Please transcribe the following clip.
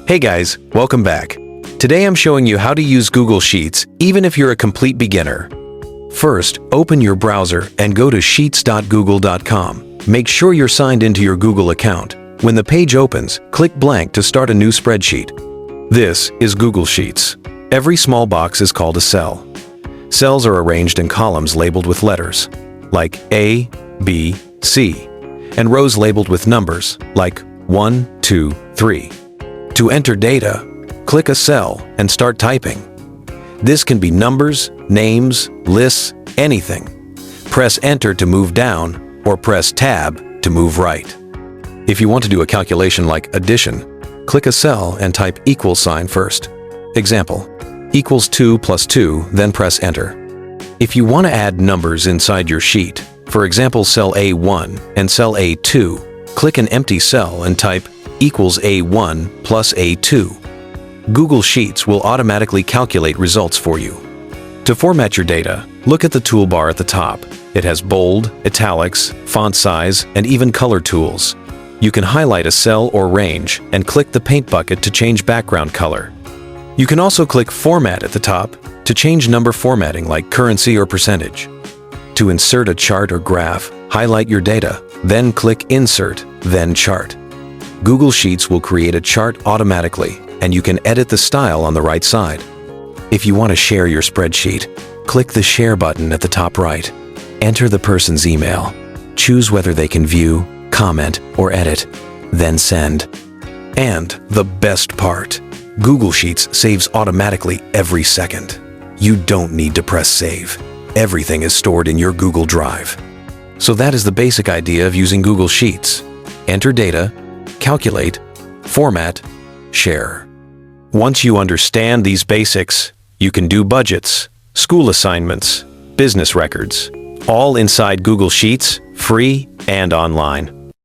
Hey guys, welcome back. Today I'm showing you how to use Google Sheets even if you're a complete beginner. First, open your browser and go to sheets.google.com. Make sure you're signed into your Google account. When the page opens, click blank to start a new spreadsheet. This is Google Sheets. Every small box is called a cell. Cells are arranged in columns labeled with letters, like A, B, C, and rows labeled with numbers, like 1, 2, 3. To enter data, click a cell and start typing. This can be numbers, names, lists, anything. Press Enter to move down, or press Tab to move right. If you want to do a calculation like addition, click a cell and type equals sign first. Example, equals 2 plus 2, then press Enter. If you want to add numbers inside your sheet, for example cell A1 and cell A2, click an empty cell and type equals A1 plus A2. Google Sheets will automatically calculate results for you. To format your data, look at the toolbar at the top. It has bold, italics, font size, and even color tools. You can highlight a cell or range and click the paint bucket to change background color. You can also click Format at the top to change number formatting like currency or percentage. To insert a chart or graph, highlight your data, then click Insert, then Chart. Google Sheets will create a chart automatically, and you can edit the style on the right side. If you want to share your spreadsheet, click the Share button at the top right. Enter the person's email. Choose whether they can view, comment, or edit, then send. And the best part, Google Sheets saves automatically every second. You don't need to press Save. Everything is stored in your Google Drive. So that is the basic idea of using Google Sheets. Enter data, calculate, format, share. Once you understand these basics, you can do budgets, school assignments, business records, all inside Google Sheets, free and online.